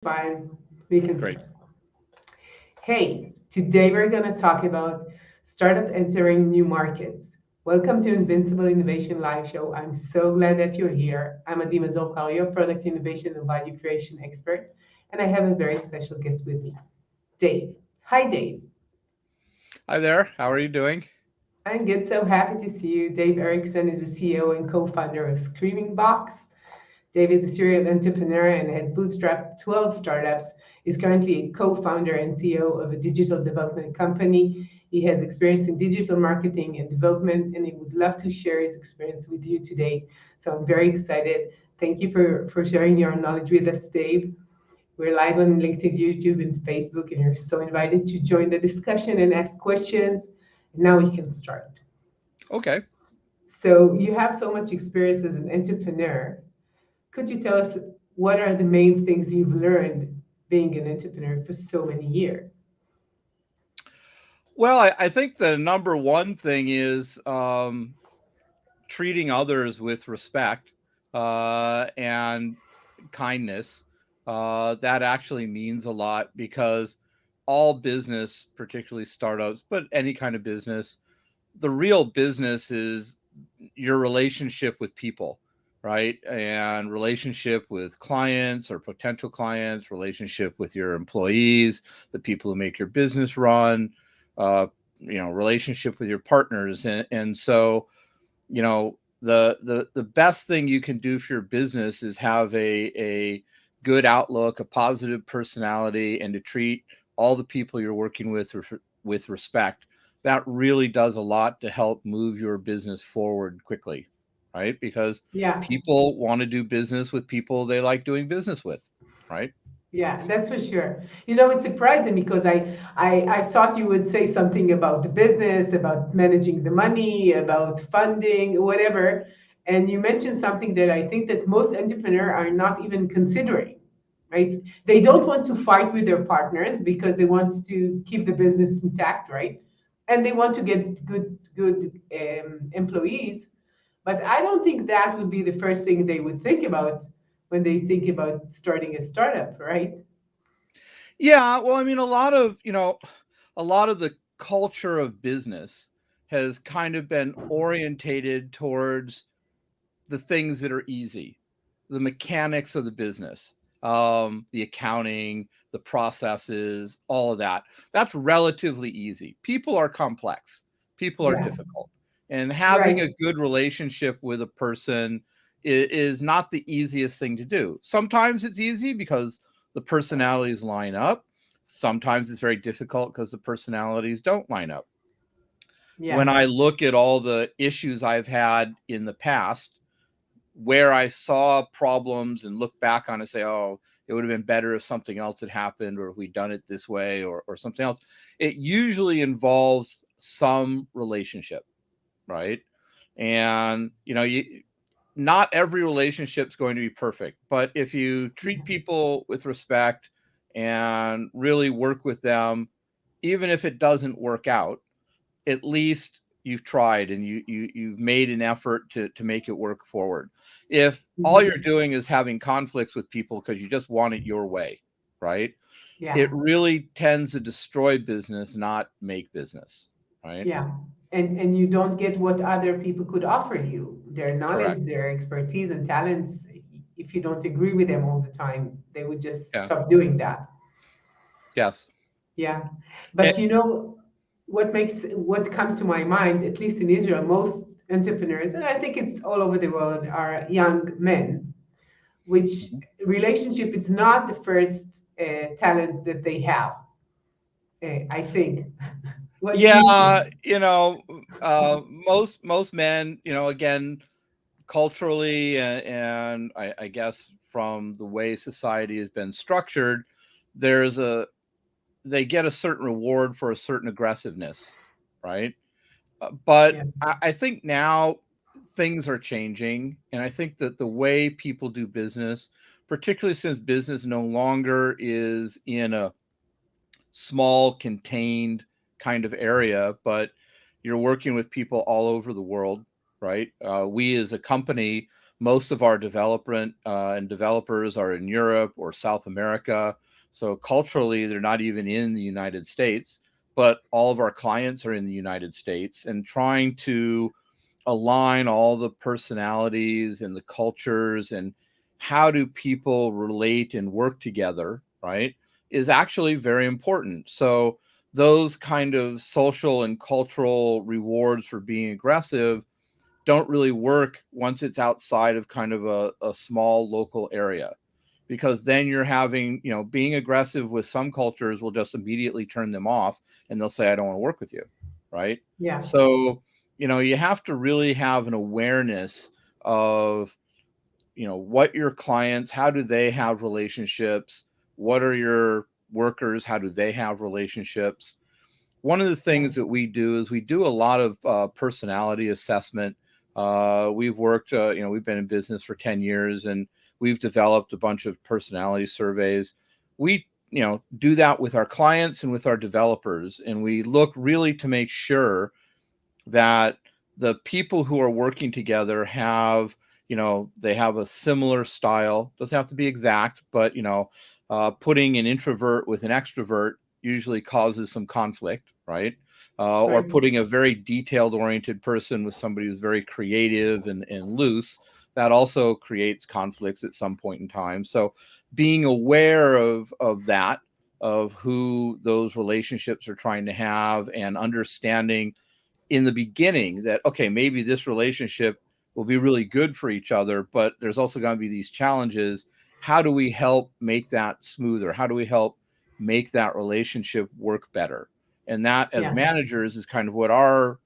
Fine, we can Great. start. Hey, today we're going to talk about startup entering new markets. Welcome to Invincible Innovation Live Show. I'm so glad that you're here. I'm Mazor, Kario, product innovation and value creation expert, and I have a very special guest with me, Dave. Hi, Dave. Hi there. How are you doing? I'm good, so happy to see you. Dave Erickson is the CEO and co-founder of Screamingbox. Dave is a serial entrepreneur and has bootstrapped 12 startups. He's currently a co-founder and CEO of a digital development company. He has experience in digital marketing and development, and he would love to share his experience with you today. So I'm very excited. Thank you for sharing your knowledge with us, Dave. We're live on LinkedIn, YouTube, and Facebook, and you're so invited to join the discussion and ask questions. Now we can start. Okay. So you have so much experience as an entrepreneur. Could you tell us what are the main things you've learned being an entrepreneur for so many years? Well, I think the number one thing is treating others with respect and kindness. That actually means a lot because all business, particularly startups, but any kind of business, the real business is your relationship with people, right? And relationship with clients or potential clients, relationship with your employees, the people who make your business run, uh, relationship with your partners. And so, the best thing you can do for your business is have a good outlook, a positive personality, and to treat all the people you're working with respect. That really does a lot to help move your business forward quickly, right? Because Yeah, people want to do business with people they like doing business with, right? yeah, that's for sure. You know, it's surprising because I thought you would say something about the business, about managing the money, about funding, whatever. And you mentioned something that I think that most entrepreneurs are not even considering, right? They don't want to fight with their partners because they want to keep the business intact, right? And they want to get good employees. But I don't think that would be the first thing they would think about when they think about starting a startup, right? Yeah, well, I mean, a lot of the culture of business has kind of been orientated towards the things that are easy, the mechanics of the business, the accounting, the processes, all of that. That's relatively easy. People are complex, people are Yeah, difficult. And having right. a good relationship with a person is not the easiest thing to do. Sometimes it's easy because the personalities line up. Sometimes it's very difficult because the personalities don't line up. When Yeah, I look at all the issues I've had in the past, where I saw problems and look back on it and say, oh, it would have been better if something else had happened or if we'd done it this way or something else. It usually involves some relationship, right? And, not every relationship is going to be perfect, but if you treat people with respect and really work with them, even if it doesn't work out, at least you've tried and you've made an effort to make it work forward. If all you're mhm, doing is having conflicts with people because you just want it your way, right? It yeah, really tends to destroy business, not make business, right? yeah. And you don't get what other people could offer you, their knowledge, Correct. their expertise and talents. If you don't agree with them all the time, they would just Yeah. stop doing that. Yes. Yeah. Eh, But you know what comes to my mind, at least in Israel, most entrepreneurs, and I think it's all over the world, are young men, which relationship is not the first talent that they have. I think. What do you yeah, think? most men, again, culturally and I guess from the way society has been structured, there's a they get a certain reward for a certain aggressiveness, right? But Yeah. I think now things are changing, and I think that the way people do business, particularly since business no longer is in a small, contained kind of area, but you're working with people all over the world, right? We as a company Most of our development and developers are in Europe or South America. So culturally, they're not even in the United States, but all of our clients are in the United States, and trying to align all the personalities and the cultures and how do people relate and work together, right, is actually very important. So those kind of social and cultural rewards for being aggressive don't really work once it's outside of kind of a small local area, because then you're having, being aggressive with some cultures will just immediately turn them off and they'll say, I don't want to work with you. Right. Yeah. So, you have to really have an awareness of, what your clients, how do they have relationships? What are your workers? How do they have relationships? One of the things that we do is we do a lot of personality assessment. We've worked, we've been in business for 10 years and we've developed a bunch of personality surveys. We, do that with our clients and with our developers. And we look really to make sure that the people who are working together have, they have a similar style. Doesn't have to be exact, but, putting an introvert with an extrovert usually causes some conflict, right? Or putting a very detailed oriented person with somebody who's very creative and loose, that also creates conflicts at some point in time. So being aware of that, of who those relationships are trying to have, and understanding in the beginning that, okay, maybe this relationship will be really good for each other, but there's also going to be these challenges. How do we help make that smoother? How do we help make that relationship work better? And that, as managers, is kind of what our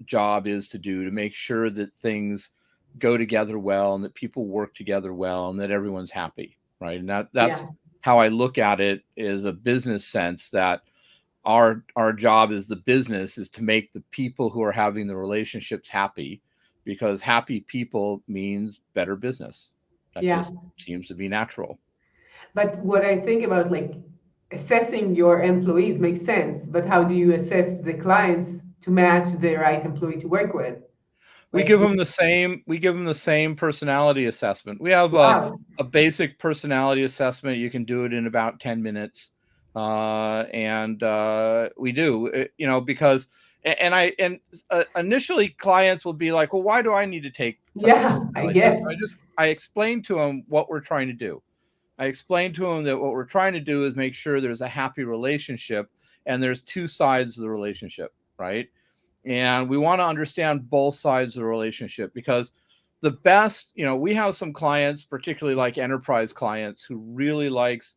job is to do, to make sure that things go together well and that people work together well and that everyone's happy, right? And that's how I look at it, is a business sense, that our job as the business is to make the people who are having the relationships happy, because happy people means better business. That just seems to be natural. But what I think about, like, assessing your employees makes sense, but how do you assess the clients to match the right employee to work with? We give them the same personality assessment. We have a basic personality assessment. You can do it in about 10 minutes. And we do, because, initially clients will be like, well, why do I need to take such a I guess. I explain to them what we're trying to do. I explained to them that what we're trying to do is make sure there's a happy relationship, and there's two sides of the relationship, right? And we want to understand both sides of the relationship, because the best, we have some clients, particularly like enterprise clients, who really likes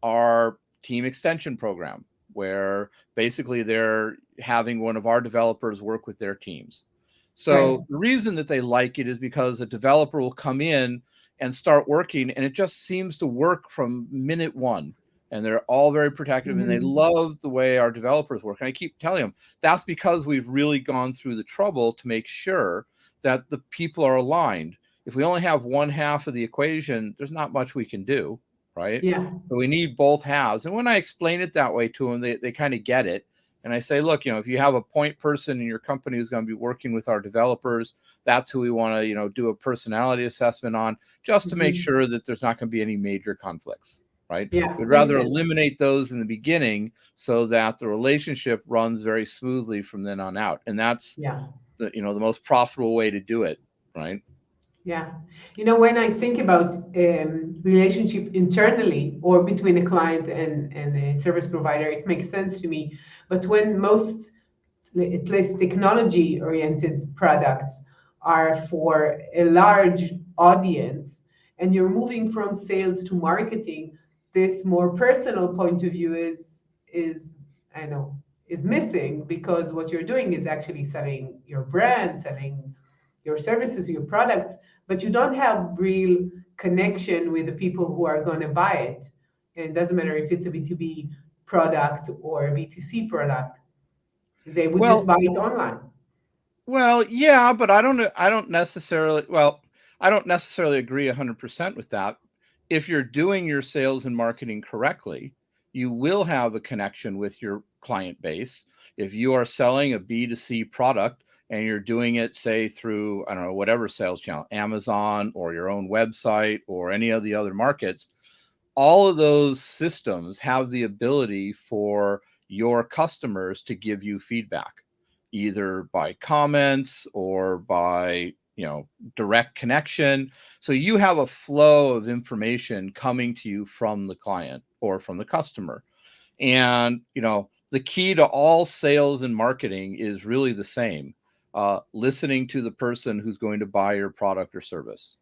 our team extension program, where basically they're having one of our developers work with their teams. So the reason that they like it is because a developer will come in and start working, and it just seems to work from minute one. And they're all very protective, and they love the way our developers work. And I keep telling them that's because we've really gone through the trouble to make sure that the people are aligned. If we only have one half of the equation, there's not much we can do, right? So we need both halves. And when I explain it that way to them, they kind of get it. And I say, look, if you have a point person in your company who's going to be working with our developers, that's who we want to, do a personality assessment on, just to make sure that there's not going to be any major conflicts, right? We'd rather eliminate those in the beginning so that the relationship runs very smoothly from then on out. And that's the most profitable way to do it, right? Yeah. When I think about relationship internally or between a client and a service provider, it makes sense to me. But when most, at least technology-oriented products, are for a large audience, and you're moving from sales to marketing, this more personal point of view is missing, because what you're doing is actually selling your brand, selling your services, your products, but you don't have real connection with the people who are going to buy it. And it doesn't matter if it's a B2B product or a B2C product. They would just buy it online. Well, yeah, but I don't necessarily agree 100% with that. If you're doing your sales and marketing correctly, you will have a connection with your client base. If you are selling a B2C product and you're doing it, say, through, I don't know, whatever sales channel, Amazon or your own website or any of the other markets, all of those systems have the ability for your customers to give you feedback, either by comments or by, direct connection. So you have a flow of information coming to you from the client or from the customer. And, the key to all sales and marketing is really the same. Listening to the person who's going to buy your product or service,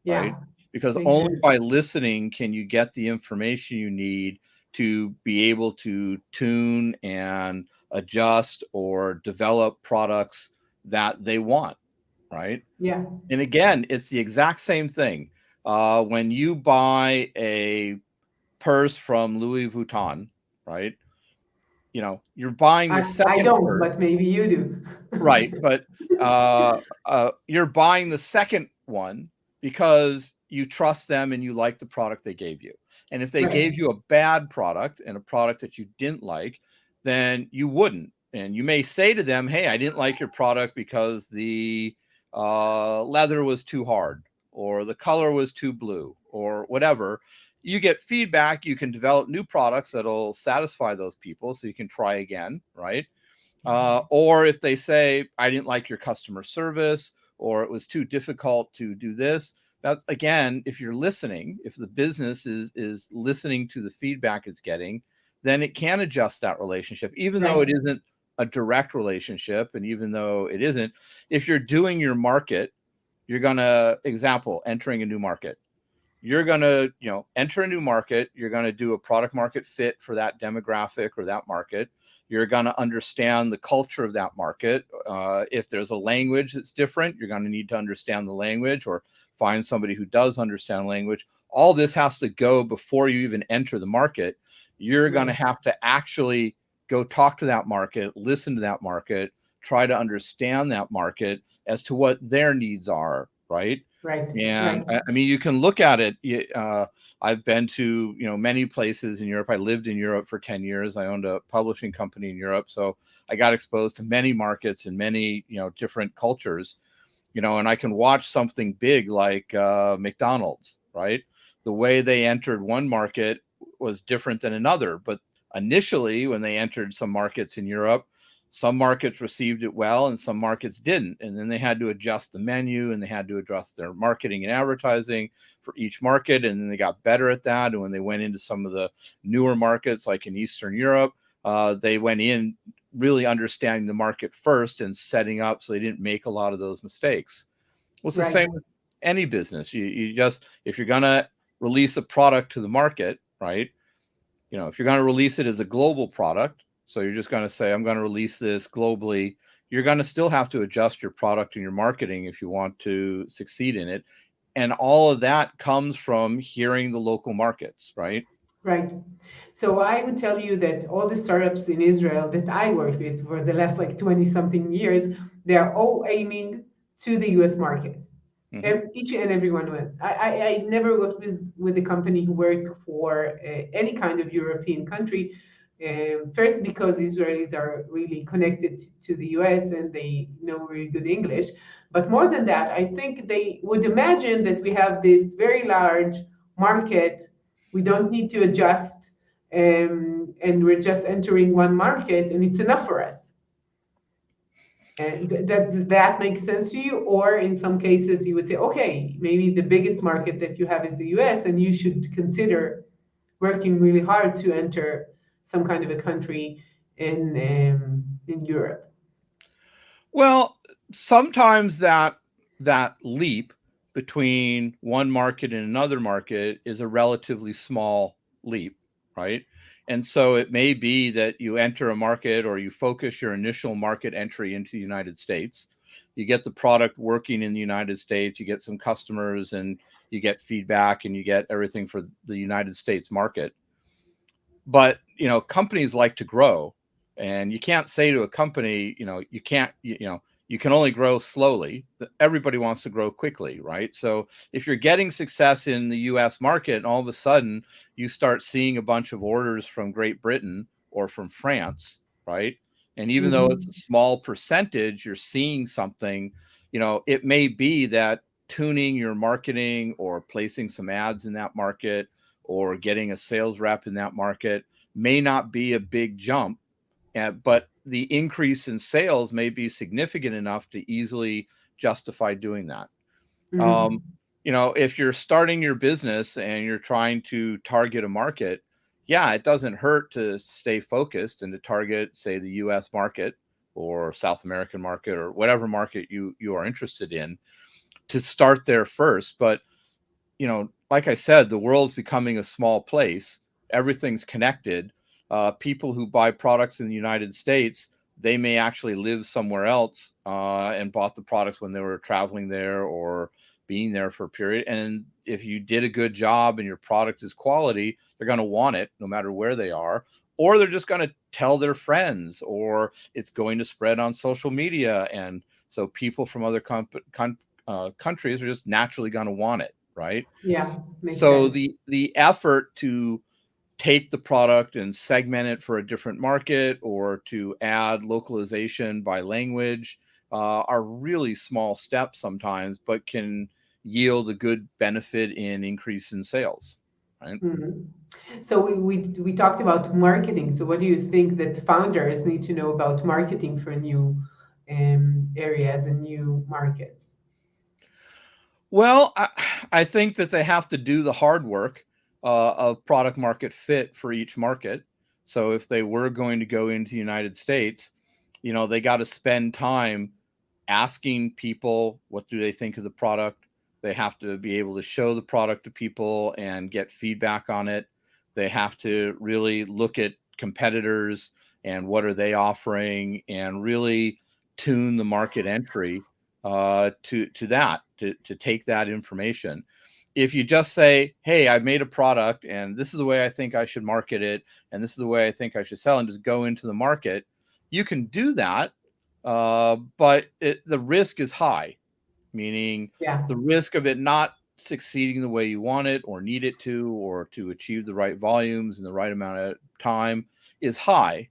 right? Yeah, Because makes only sense. by listening can you get the information you need to be able to tune and adjust or develop products that they want, right? Yeah, And again, it's the exact same thing. When you buy a purse from Louis Vuitton, right? You're buying the I second don't, purse. but maybe you do. Right, but you're buying the second one because you trust them and you like the product they gave you. And if they Right, gave you a bad product and a product that you didn't like, then you wouldn't. And you may say to them, "Hey, I didn't like your product because the leather was too hard, or the color was too blue, or whatever." You get feedback. You can develop new products that'll satisfy those people, so you can try again, right? Or if they say, "I didn't like your customer service," or "it was too difficult to do this," that's, again, if you're listening, if the business is listening to the feedback it's getting, then it can adjust that relationship, even though right, it isn't a direct relationship. And even though it isn't, if you're doing your market, you're going to, example, entering a new market, you're going to, enter a new market. You're going to do a product market fit for that demographic or that market. You're going to understand the culture of that market. If there's a language that's different, you're going to need to understand the language or find somebody who does understand language. All this has to go before you even enter the market. You're going to right, have to actually go talk to that market, listen to that market, try to understand that market as to what their needs are, right? right, And right. I mean, you can look at it. I've been to, many places in Europe. I lived in Europe for 10 years. I owned a publishing company in Europe. So I got exposed to many markets and many, different cultures, and I can watch something big like McDonald's, right? The way they entered one market was different than another. But initially, when they entered some markets in Europe, some markets received it well and some markets didn't. And then they had to adjust the menu and they had to adjust their marketing and advertising for each market. And then they got better at that. And when they went into some of the newer markets, like in Eastern Europe, they went in really understanding the market first and setting up so they didn't make a lot of those mistakes. Well, it's the Right. same with any business. You just, if you're going to release a product to the market, right? If you're going to release it as a global product, so you're just going to say, "I'm going to release this globally," you're going to still have to adjust your product and your marketing if you want to succeed in it. And all of that comes from hearing the local markets, right? Right. So I would tell you that all the startups in Israel that I worked with for the last like 20 something years, they are all aiming to the US market. Mm-hmm. Each and every one of them. I never worked with a company who worked for any kind of European country. First, because Israelis are really connected to the US and they know really good English. But more than that, I think they would imagine that we have this very large market. We don't need to adjust, and we're just entering one market, and it's enough for us. And does that make sense to you? Or in some cases, you would say, okay, maybe the biggest market that you have is the US, and you should consider working really hard to enter some kind of a country in Europe. Well, sometimes that leap between one market and another market is a relatively small leap, right? And so it may be that you enter a market or you focus your initial market entry into the United States. You get the product working in the United States, you get some customers and you get feedback and you get everything for the United States market. But companies like to grow, and you can't say to a company, you can't, you can only grow slowly. Everybody wants to grow quickly, right? So if you're getting success in the US market and all of a sudden you start seeing a bunch of orders from Great Britain or from France, right? And even though it's a small percentage, you're seeing something, it may be that tuning your marketing or placing some ads in that market or getting a sales rep in that market may not be a big jump, but the increase in sales may be significant enough to easily justify doing that. If you're starting your business and you're trying to target a market, yeah, it doesn't hurt to stay focused and to target, say, the US market or South American market or whatever market you are interested in, to start there first. But, like I said, the world's becoming a small place. Everything's connected. People who buy products in the United States, they may actually live somewhere else and bought the products when they were traveling there or being there for a period. And if you did a good job and your product is quality, they're going to want it no matter where they are, or they're just going to tell their friends, or it's going to spread on social media. And so people from other countries are just naturally going to want it, right? Yeah, makes so sense. the effort to take the product and segment it for a different market or to add localization by language are really small steps sometimes, but can yield a good benefit in increase in sales, right? So we talked about marketing. So what do you think that founders need to know about marketing for new areas and new markets? Well, I think that they have to do the hard work of product market fit for each market. So if they were going to go into the United States, they got to spend time asking people what do they think of the product. They have to be able to show the product to people and get feedback on it. They have to really look at competitors and what are they offering and really tune the market entry to that, to take that information. If you just say, hey, I made a product and this is the way I think I should market it and this is the way I think I should sell, and just go into the market, you can do that, but the risk is high, meaning Yeah. the risk of it not succeeding the way you want it or need it to, or to achieve the right volumes in the right amount of time is high.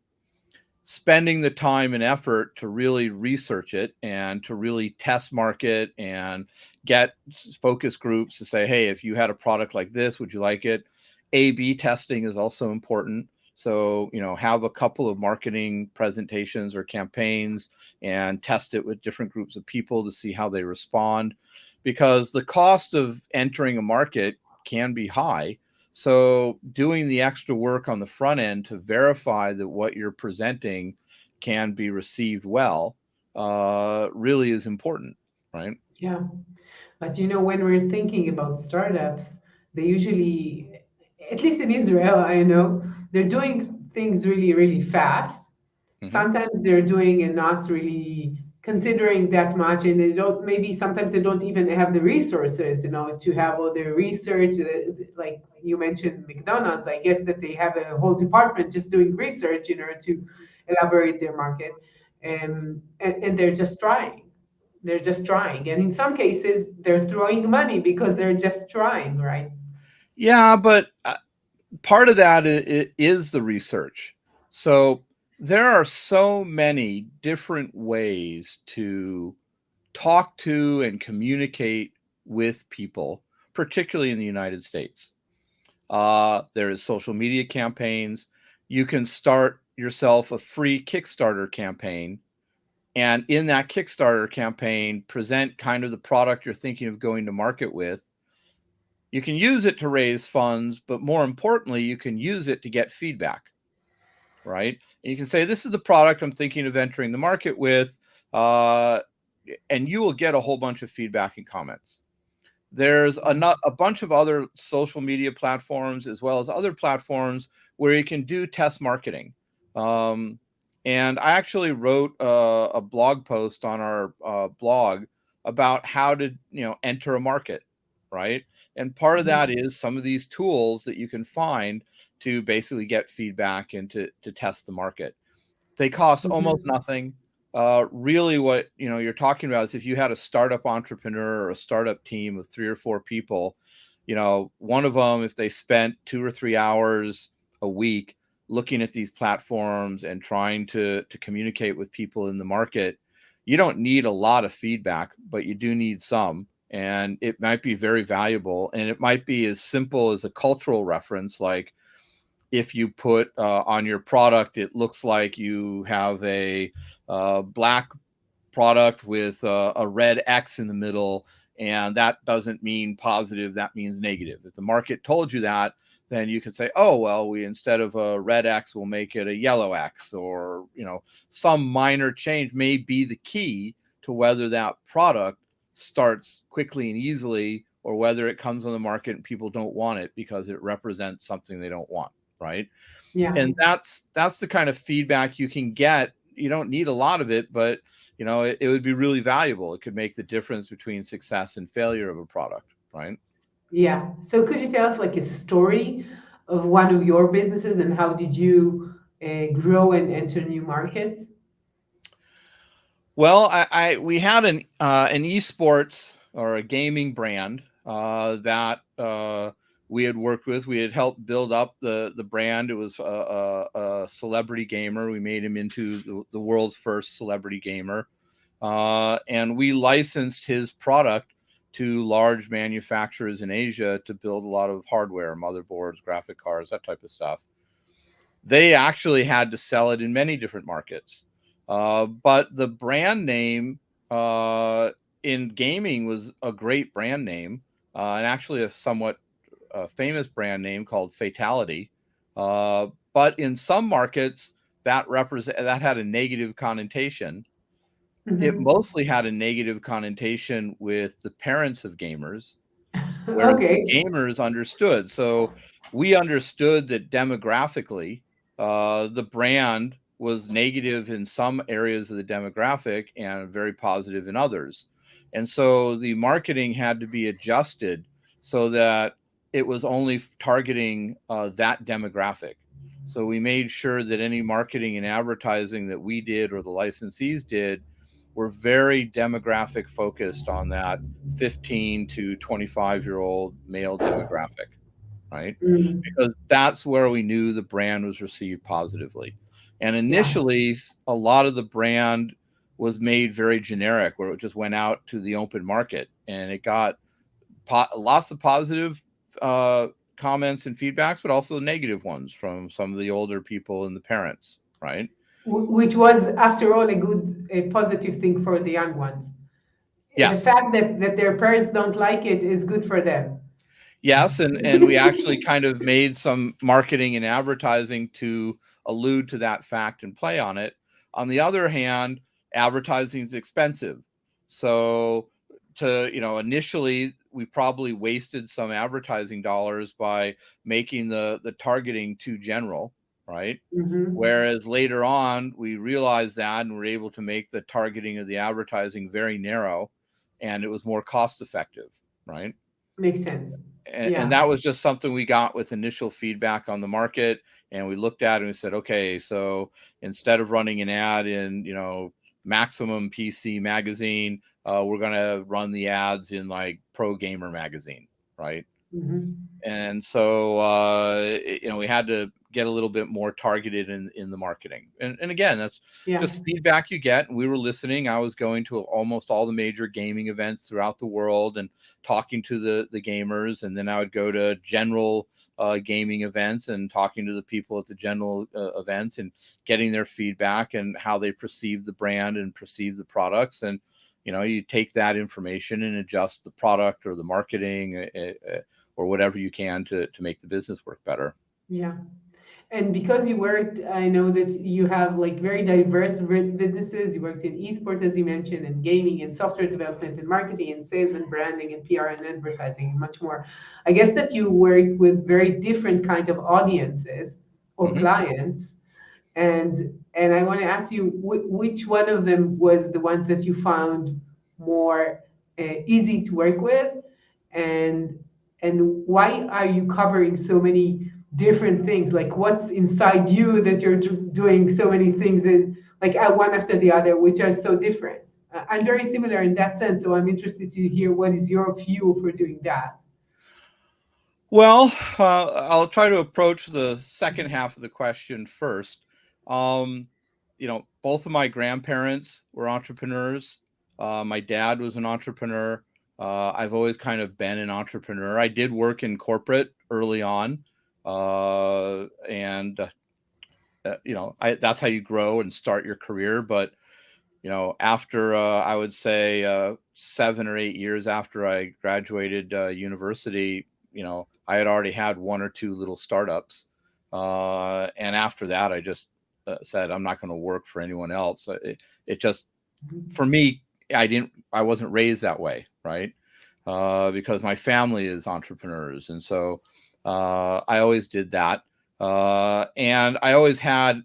Spending the time and effort to really research it and to really test market and get focus groups to say, hey, if you had a product like this, would you like it? A/B testing is also important. So, have a couple of marketing presentations or campaigns and test it with different groups of people to see how they respond, because the cost of entering a market can be high. So doing the extra work on the front end to verify that what you're presenting can be received well really is important, right? Yeah. But when we're thinking about startups, they usually, at least in Israel, I know, they're doing things really, really fast. Mm-hmm. Sometimes they're doing and not really considering that much, and they don't, maybe sometimes they don't even have the resources, to have all their research. Like you mentioned McDonald's, I guess that they have a whole department just doing research in order to elaborate their market. And they're just trying. They're just trying. And in some cases, they're throwing money because they're just trying, right? Yeah, but part of that is the research. So there are so many different ways to talk to and communicate with people, particularly in the United States. There is social media campaigns. You can start yourself a free Kickstarter campaign, and in that Kickstarter campaign, present kind of the product you're thinking of going to market with. You can use it to raise funds, but more importantly, you can use it to get feedback, right? And you can say, this is the product I'm thinking of entering the market with, and you will get a whole bunch of feedback and comments. There's a bunch of other social media platforms as well as other platforms where you can do test marketing. And I actually wrote a blog post on our blog about how to, enter a market, right? And part of that is some of these tools that you can find to basically get feedback and to test the market. They cost almost nothing. Really what you're talking about is if you had a startup entrepreneur or a startup team of 3 or 4 people, one of them, if they spent 2 or 3 hours a week looking at these platforms and trying to communicate with people in the market, you don't need a lot of feedback, but you do need some. And it might be very valuable. And it might be as simple as a cultural reference, like if you put on your product, it looks like you have a black product with a red X in the middle, and that doesn't mean positive, that means negative. If the market told you that, then you could say, oh, well, we, instead of a red X, we'll make it a yellow X, or, you know, some minor change may be the key to whether that product starts quickly and easily, or whether it comes on the market and people don't want it because it represents something they don't want, right? Yeah. And that's the kind of feedback you can get. You don't need a lot of it, but you know, it would be really valuable. It could make the difference between success and failure of a product, right? Yeah. So could you tell us like a story of one of your businesses and how did you grow and enter new markets? Well, we had an esports or a gaming brand that we had worked with. We had helped build up the brand. It was a celebrity gamer. We made him into the world's first celebrity gamer, and we licensed his product to large manufacturers in Asia to build a lot of hardware, motherboards, graphic cards, that type of stuff. They actually had to sell it in many different markets. But the brand name in gaming was a great brand name, and actually a somewhat famous brand name called Fatality. But in some markets, that had a negative connotation. It Mhm. mostly had a negative connotation with the parents of gamers, where the Okay. gamers understood. So we understood that demographically, the brand was negative in some areas of the demographic and very positive in others. And so the marketing had to be adjusted so that it was only targeting that demographic. So we made sure that any marketing and advertising that we did or the licensees did were very demographic focused on that 15 to 25-year-old male demographic, right? Mm. Because that's where we knew the brand was received positively. And Yeah. initially, a lot of the brand was made very generic, where it just went out to the open market, and it got lots of positive comments and feedbacks, but also negative ones from some of the older people and the parents, right? Which was, after all, a positive thing for the young ones. The Yes. fact that their parents don't like it is good for them. Yes, and we actually kind of made some marketing and advertising to allude to that fact and play on it. On the other hand, advertising is expensive. So initially we probably wasted some advertising dollars by making the targeting too general, right? Hmm. Whereas later on we realized that and were able to make the targeting of the advertising very narrow, and it was more cost effective, right? Makes sense. And Yeah. that was just something we got with initial feedback on the market, and we looked at it and we said, okay, so instead of running an ad in Maximum PC magazine, we're going to run the ads in like Pro Gamer magazine, right? Hmm. And so we had to get a little bit more targeted in the marketing. And again, that's Yeah. just feedback you get. And we were listening. I was going to almost all the major gaming events throughout the world and talking to the gamers. And then I would go to general gaming events and talking to the people at the general events and getting their feedback and how they perceive the brand and perceive the products. And you take that information and adjust the product or the marketing or whatever you can to make the business work better. Yeah. And because you worked, I know that you have like very diverse businesses. You worked in esports, as you mentioned, and gaming and software development and marketing and sales and branding and PR and advertising and much more. I guess that you worked with very different kind of audiences or Mm-hmm. clients. And I want to ask you, which one of them was the ones that you found more easy to work with, and and why are you covering so many different things? Like, what's inside you that you're doing so many things in, like, one after the other, which are so different? I'm very similar in that sense, so I'm interested to hear what is your view for doing that. Well, I'll try to approach the second half of the question first. Um, both of my grandparents were entrepreneurs. My dad was an entrepreneur. I've always kind of been an entrepreneur. I did work in corporate early on, and that's how you grow and start your career. But after I would say 7 or 8 years after I graduated university, I had already had one or two little startups, and after that, I just said I'm not going to work for anyone else. It just for me, I wasn't raised that way, right? Because my family is entrepreneurs, and so I always did that, and I always had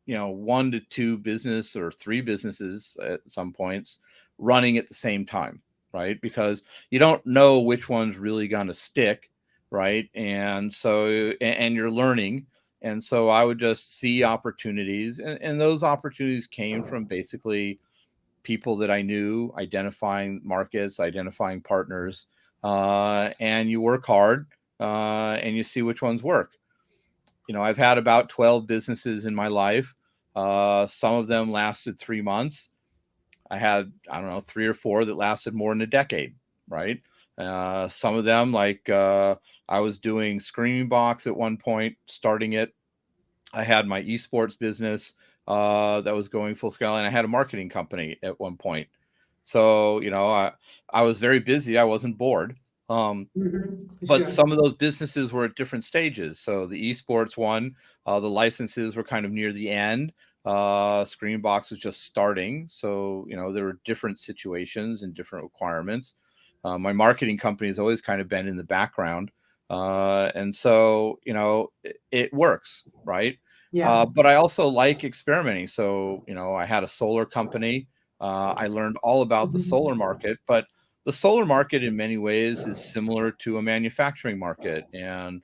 one to two business or three businesses at some points running at the same time, right? Because you don't know which one's really going to stick, right? And so, and you're learning. And so I would just see opportunities, and those opportunities came from basically people that I knew, identifying markets, identifying partners, and you work hard, and you see which ones work. I've had about 12 businesses in my life. Some of them lasted 3 months. I had, I don't know, three or four that lasted more than a decade, right? Some of them, like I was doing Screamingbox at one point, starting it. I had my esports business that was going full scale, and I had a marketing company at one point. So, I was very busy. I wasn't bored. But Sure. some of those businesses were at different stages. So the esports one, the licenses were kind of near the end. Screenbox was just starting. So, there were different situations and different requirements. My marketing company has always kind of been in the background. And so, it works, right? Yeah. But I also like experimenting. So, I had a solar company. I learned all about the solar market, but the solar market in many ways is similar to a manufacturing market, and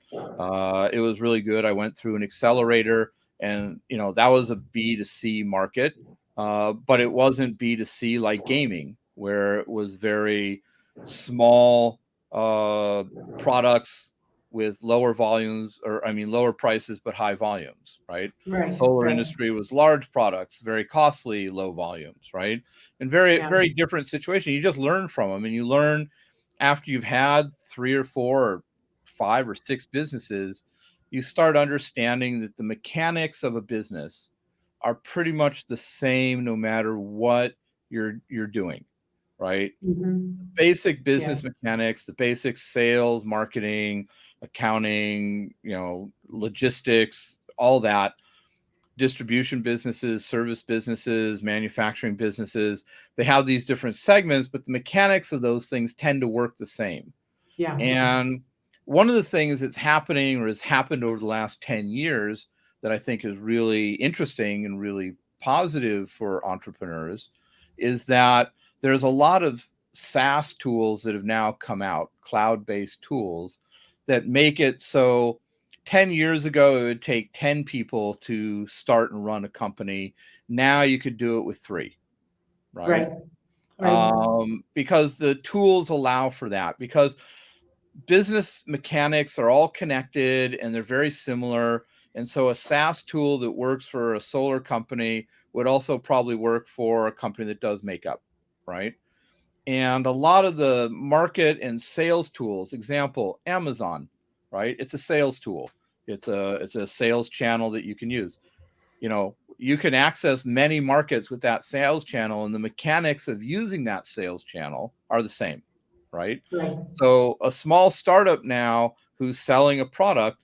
it was really good. I went through an accelerator, and that was a B2C market, but it wasn't B2C like gaming, where it was very small products with lower volumes, or I mean lower prices but high volumes, right? Right. Solar Right. industry was large products, very costly, low volumes, right? And very, Yeah. very different situation. You just learn from them, and you learn after you've had three or four or five or six businesses, you start understanding that the mechanics of a business are pretty much the same no matter what you're doing, right? Basic Yeah. business mechanics, the basic sales, marketing, accounting, logistics, all that, distribution businesses, service businesses, manufacturing businesses, they have these different segments, but the mechanics of those things tend to work the same. Yeah. And one of the things that's happening or has happened over the last 10 years that I think is really interesting and really positive for entrepreneurs is that there's a lot of SaaS tools that have now come out, cloud-based tools that make it so 10 years ago it would take 10 people to start and run a company. Now you could do it with three, right? Right. Right. Because the tools allow for that, because business mechanics are all connected and they're very similar. And so a SaaS tool that works for a solar company would also probably work for a company that does makeup, right? And a lot of the market and sales tools, example, Amazon, right? It's a sales tool. It's a sales channel that you can use. You can access many markets with that sales channel, and the mechanics of using that sales channel are the same, right? Right. So a small startup now who's selling a product,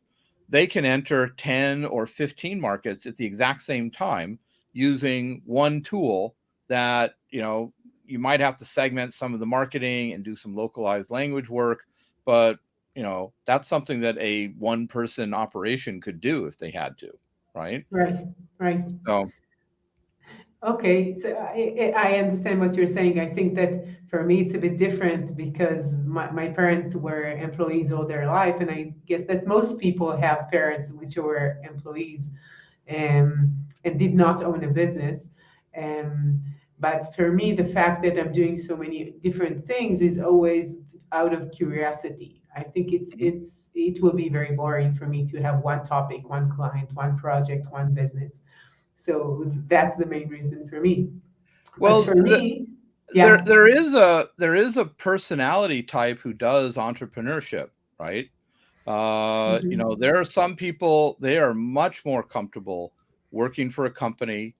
they can enter 10 or 15 markets at the exact same time using one tool that, you might have to segment some of the marketing and do some localized language work, but that's something that a one person operation could do if they had to, right? Right. Right. So Okay, so I understand what you're saying. I think that for me it's a bit different because my parents were employees all their life, and I guess that most people have parents which were employees, and did not own a business. Um, but for me, the fact that I'm doing so many different things is always out of curiosity. I think Mhm. it will be very boring for me to have one topic, one client, one project, one business. So that's the main reason for me. But Well, for me, there yeah. there is a personality type who does entrepreneurship, right? Mhm. There are some people, they are much more comfortable working for a company,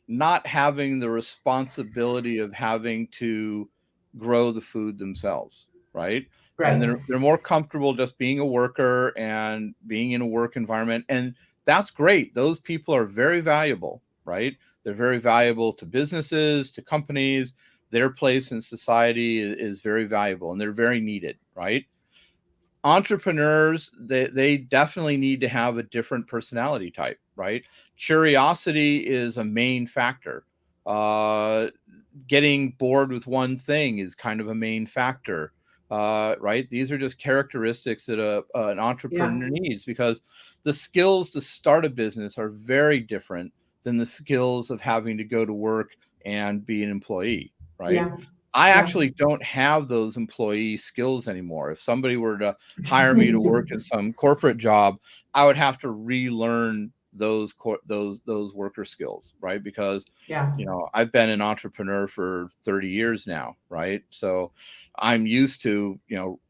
not having the responsibility of having to grow the food themselves, right? And Right. they're more comfortable just being a worker and being in a work environment. And that's great. Those people are very valuable, right? They're very valuable to businesses, to companies. Their place in society is very valuable and they're very needed, right? Entrepreneurs, they definitely need to have a different personality type, right? Curiosity is a main factor. uh Getting bored with one thing is kind of a main factor. Right, these are just characteristics that an Yeah. entrepreneur needs, because the skills to start a business are very different than the skills of having to go to work and be an employee, right? Yeah. I Yeah. actually don't have those employee skills anymore. If somebody were to hire me Me to work too. in some corporate job, I would have to relearn those worker skills, right? Because Yeah. I've been an entrepreneur for 30 years now, right? So I'm used to,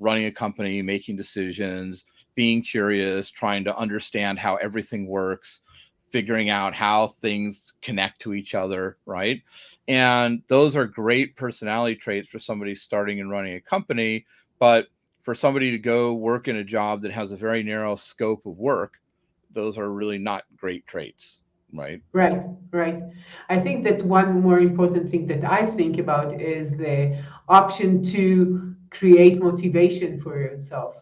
running a company, making decisions, being curious, trying to understand how everything works, figuring out how things connect to each other, right? And those are great personality traits for somebody starting and running a company. But for somebody to go work in a job that has a very narrow scope of work, those are really not great traits, right? Right, right. I think that one more important thing that I think about is the option to create motivation for yourself.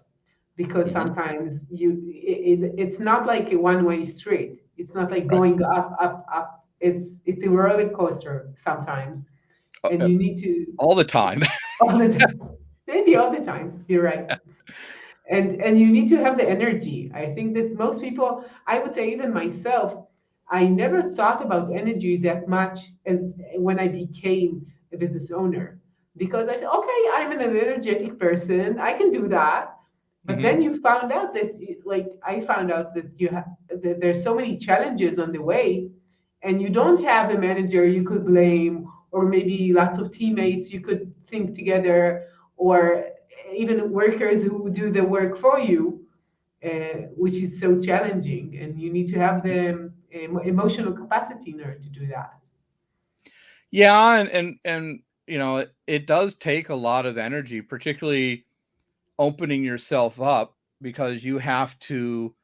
Because Hmm. sometimes it's not like a one-way street. It's not like Right. going up, up, up. It's a roller coaster sometimes, Uh, and uh, you need to all the time. all the time, maybe all the time. You're right. And you need to have the energy. I think that most people, I would say even myself, I never thought about energy that much as when I became a business owner, because I said, okay, I'm an energetic person, I can do that. But Hmm. then you found out that like I found out that you have that there's so many challenges on the way, and you don't have a manager you could blame, or maybe lots of teammates you could think together, or even workers who do the work for you, which is so challenging. And you need to have the emotional capacity in order to do that. Yeah, and it does take a lot of energy, particularly opening yourself up, because you have to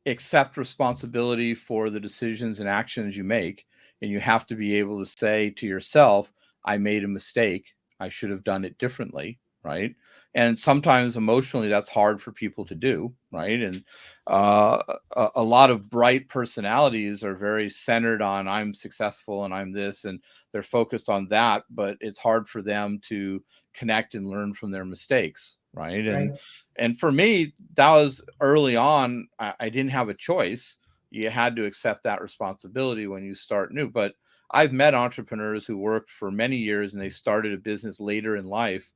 accept responsibility for the decisions and actions you make. And you have to be able to say to yourself, I made a mistake. I should have done it differently. Right. And sometimes emotionally, that's hard for people to do. Right. And a lot of bright personalities are very centered on I'm successful and I'm this, and they're focused on that. But it's hard for them to connect and learn from their mistakes. Right. Right. And for me, that was early on. I didn't have a choice. You had to accept that responsibility when you start new. But I've met entrepreneurs who worked for many years and they started a business later in life.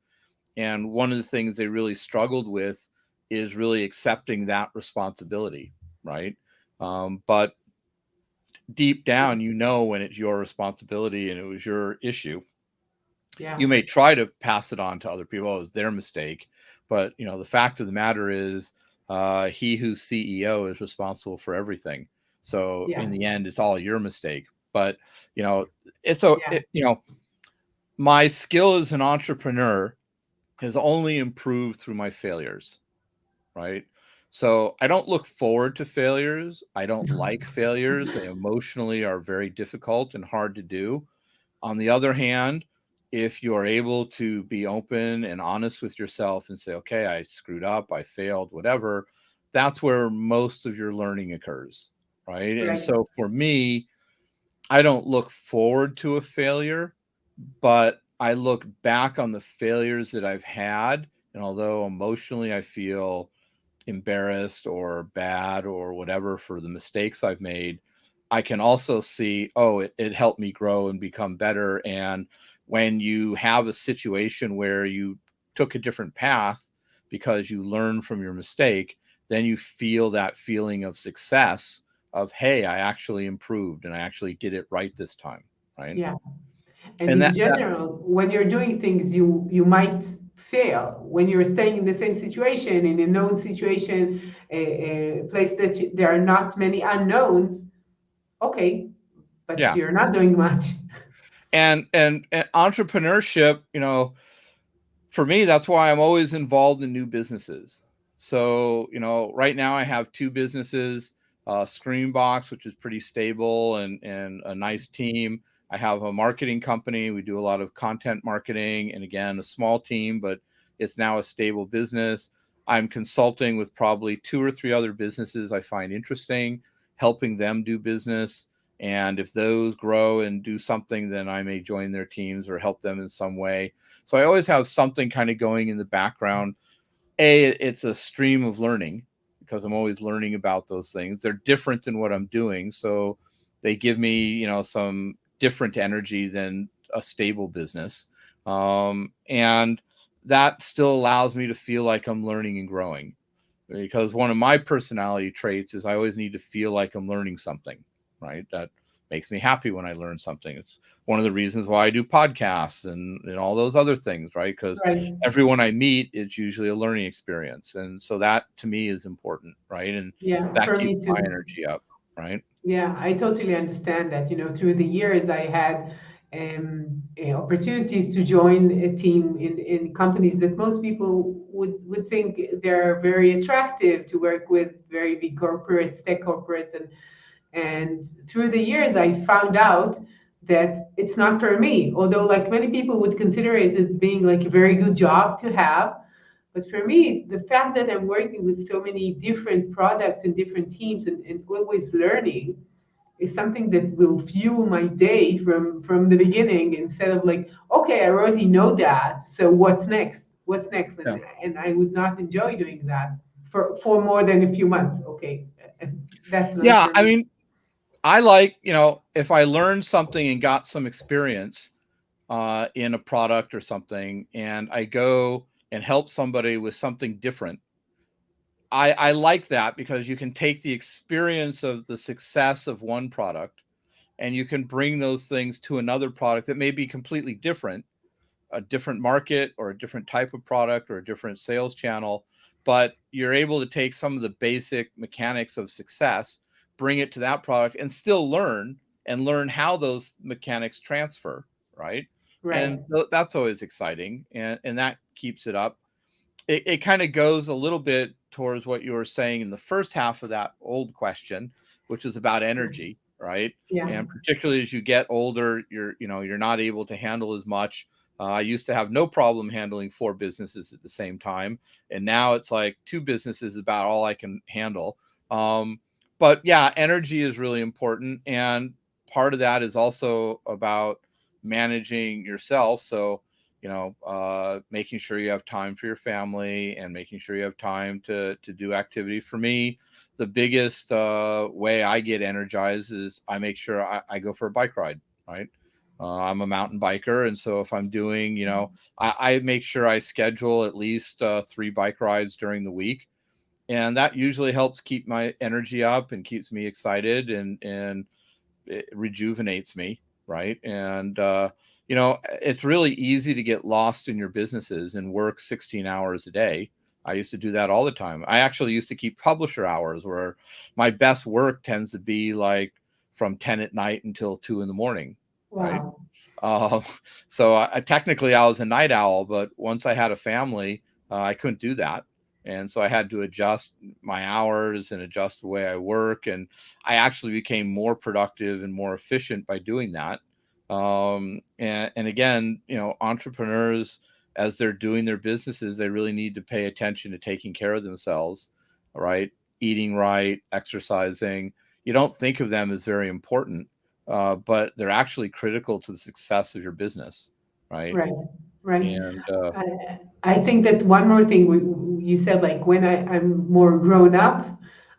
And one of the things they really struggled with is really accepting that responsibility, right? But deep down, when it's your responsibility and it was your issue. Yeah. You may try to pass it on to other people as their mistake, but the fact of the matter is, he who's CEO is responsible for everything. So Yeah. in the end, it's all your mistake. But you know, it's so Yeah. my skill as an entrepreneur has only improved through my failures, right? So I don't look forward to failures. I don't like failures. They emotionally are very difficult and hard to do. On the other hand, if you're able to be open and honest with yourself and say, okay, I screwed up, I failed, whatever, that's where most of your learning occurs. Right. And Right. so for me, I don't look forward to a failure, but I look back on the failures that I've had. And although emotionally I feel embarrassed or bad or whatever for the mistakes I've made, I can also see, oh, it helped me grow and become better. And when you have a situation where you took a different path because you learn from your mistake, then you feel that feeling of success of, hey, I actually improved and I actually did it right this time, right? Yeah. And And in that general, when you're doing things, you might fail. When you're staying in the same situation, in a known situation, a place that there are not many unknowns, okay, but yeah. you're not doing much. And entrepreneurship, for me, that's why I'm always involved in new businesses. So, right now I have two businesses, Screamingbox, which is pretty stable and a nice team. I have a marketing company. We do a lot of content marketing, and again, a small team, but it's now a stable business. I'm consulting with probably two or three other businesses I find interesting, helping them do business. And if those grow and do something, then I may join their teams or help them in some way. So I always have something kind of going in the background. It's a stream of learning because I'm always learning about those things. They're different than what I'm doing. So they give me, some different energy than a stable business. And that still allows me to feel like I'm learning and growing, because one of my personality traits is I always need to feel like I'm learning something, right? That makes me happy when I learn something. It's one of the reasons why I do podcasts and all those other things, right? Because Right. everyone I meet, it's usually a learning experience. And so that to me is important, right? And Yeah, that for keeps me my too. energy up, right? Yeah, I totally understand that. Through the years, I had opportunities to join a team in companies that most people would think they're very attractive to work with, very big corporates, tech corporates, and through the years, I found out that it's not for me. Although, like many people would consider it as being like a very good job to have, but for me, the fact that I'm working with so many different products and different teams and always learning is something that will fuel my day from the beginning, instead of like, okay, I already know that, so what's next? What's next? Yeah. And I would not enjoy doing that for more than a few months. Okay, that's not Yeah. for I me. mean, I like, if I learned something and got some experience in a product or something, and I go and help somebody with something different, I like that because you can take the experience of the success of one product and you can bring those things to another product that may be completely different, a different market or a different type of product or a different sales channel. But you're able to take some of the basic mechanics of success, bring it to that product, and still learn how those mechanics transfer, right? Right. And that's always exciting, and that keeps it up. It kind of goes a little bit towards what you were saying in the first half of that old question, which is about energy, right? Yeah. And particularly as you get older, you're not able to handle as much. I used to have no problem handling four businesses at the same time, and now it's like two businesses is about all I can handle. But yeah, energy is really important, and part of that is also about managing yourself. So making sure you have time for your family and making sure you have time to do activity. For me, the biggest way I get energized is I make sure I go for a bike ride, right? I'm a mountain biker. And so if I'm doing, I make sure I schedule at least 3 bike rides during the week. And that usually helps keep my energy up and keeps me excited and it rejuvenates me, right? And it's really easy to get lost in your businesses and work 16 hours a day. I used to do that all the time. I actually used to keep publisher hours where my best work tends to be like from 10 at night until 2 in the morning, right? Wow. uh, so technically I was a night owl, but once I had a family, I couldn't do that. And so I had to adjust my hours and adjust the way I work. And I actually became more productive and more efficient by doing that. And again, entrepreneurs, as they're doing their businesses, they really need to pay attention to taking care of themselves, right? Eating right, exercising. You don't think of them as very important, but they're actually critical to the success of your business, right? Right. Right. And I think that one more thing you said, like when I'm more grown up,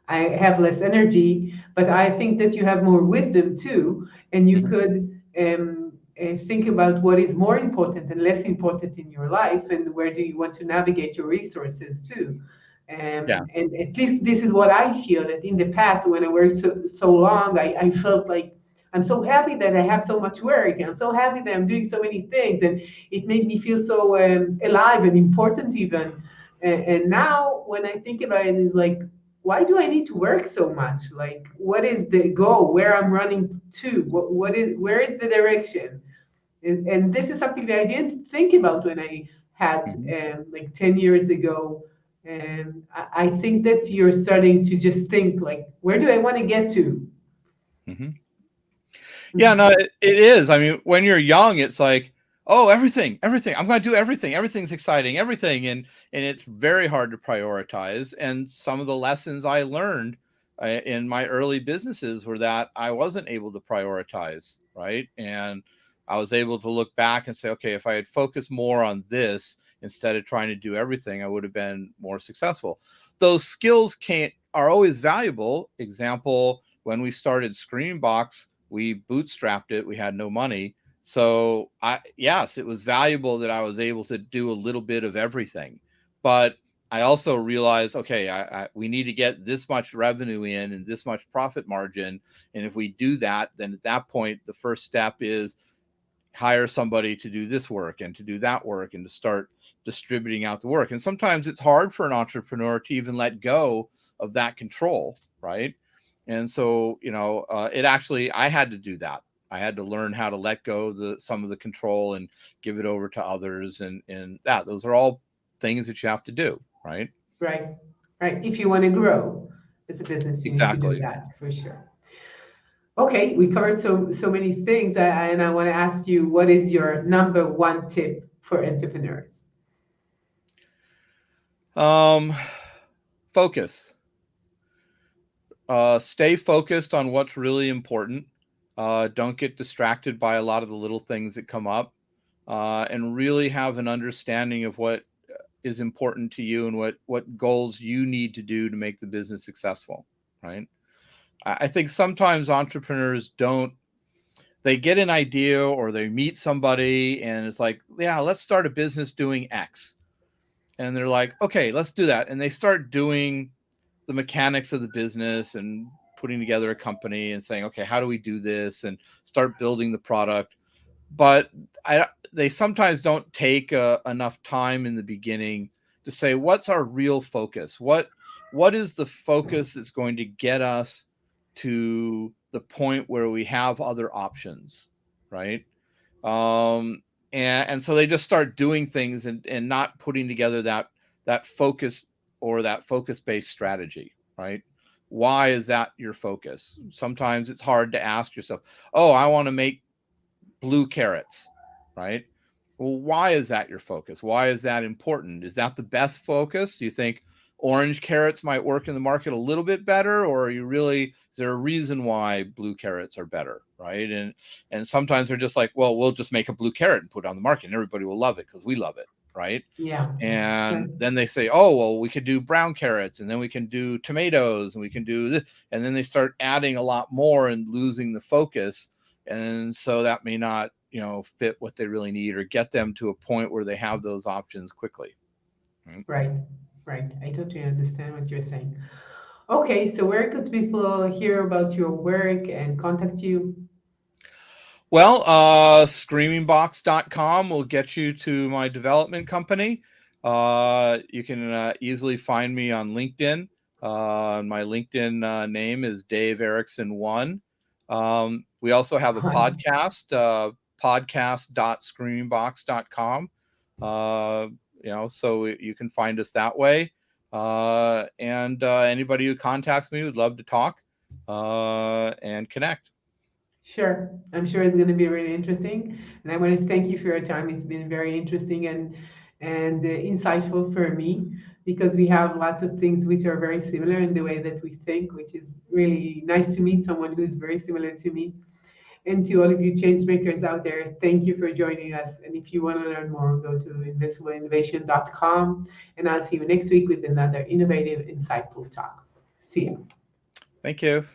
I have less energy, but I think that you have more wisdom too, and you mhm. could think about what is more important and less important in your life, and where do you want to navigate your resources to. Yeah. And at least this is what I feel, that in the past, when I worked so long, I felt like I'm so happy that I have so much work. I'm so happy that I'm doing so many things, and it made me feel so alive and important even. And now when I think about it, it's like, why do I need to work so much? Like, what is the goal? Where I'm running to? Where is the direction? And this is something that I didn't think about when I had Mhm. like 10 years ago. And I think that you're starting to just think like, where do I want to get to? Mhm. Yeah, no, Mhm. it is. I mean, when you're young, it's like, oh, everything. I'm going to do everything. Everything's exciting, everything, and it's very hard to prioritize. And some of the lessons I learned in my early businesses were that I wasn't able to prioritize, right? And I was able to look back and say, okay, if I had focused more on this instead of trying to do everything, I would have been more successful. Those skills can't are always valuable. Example, when we started Screamingbox, we bootstrapped it. We had no money. So yes, it was valuable that I was able to do a little bit of everything. But I also realized, okay, we need to get this much revenue in and this much profit margin. And if we do that, then at that point, the first step is hire somebody to do this work and to do that work and to start distributing out the work. And sometimes it's hard for an entrepreneur to even let go of that control, right? And so, it actually, I had to do that. I had to learn how to let go some of the control and give it over to others. And those are all things that you have to do, right? Right, right. If you want to grow as a business, you need to do Exactly. that for sure. Okay, we covered so many things, and I want to ask you, what is your number one tip for entrepreneurs? Um, Focus. Stay focused on what's really important. Don't get distracted by a lot of the little things that come up, and really have an understanding of what is important to you and what goals you need to do to make the business successful. Right. I think sometimes entrepreneurs don't. They get an idea or they meet somebody and it's like, yeah, let's start a business doing X, and they're like, okay, let's do that, and they start doing the mechanics of the business and putting together a company and saying, okay, how do we do this, and start building the product. But they sometimes don't take enough time in the beginning to say, what's our real focus? What is the focus that's going to get us to the point where we have other options, right? um, and so they just start doing things and not putting together that focus or that focus based strategy, right? Why is that your focus? Sometimes it's hard to ask yourself, oh, I want to make blue carrots, right? Well, why is that your focus? Why is that important? Is that the best focus? Do you think orange carrots might work in the market a little bit better, or are you really, is there a reason why blue carrots are better, right? And sometimes they're just like, well, we'll just make a blue carrot and put it on the market and everybody will love it because we love it, right? Yeah. Right. And then they say, oh, well, we could do brown carrots, and then we can do tomatoes, and we can do this, and then they start adding a lot more and losing the focus. And so that may not, fit what they really need or get them to a point where they have those options quickly. Right? Right, right. I totally understand what you're saying. Okay, so where could people hear about your work and contact you? Well, screamingbox.com will get you to my development company. You can easily find me on LinkedIn. My LinkedIn name is Dave Erickson 1. We also have a podcast, podcast.screamingbox.com. So you can find us that way. And anybody who contacts me would love to talk and connect. Sure, I'm sure it's going to be really interesting, and I want to thank you for your time. It's been very interesting and insightful for me, because we have lots of things which are very similar in the way that we think, which is really nice to meet someone who's very similar to me. And to all of you change makers out there, thank you for joining us. And if you want to learn more, go to invincibleinnovation.com, and I'll see you next week with another innovative, insightful talk. See you. Thank you.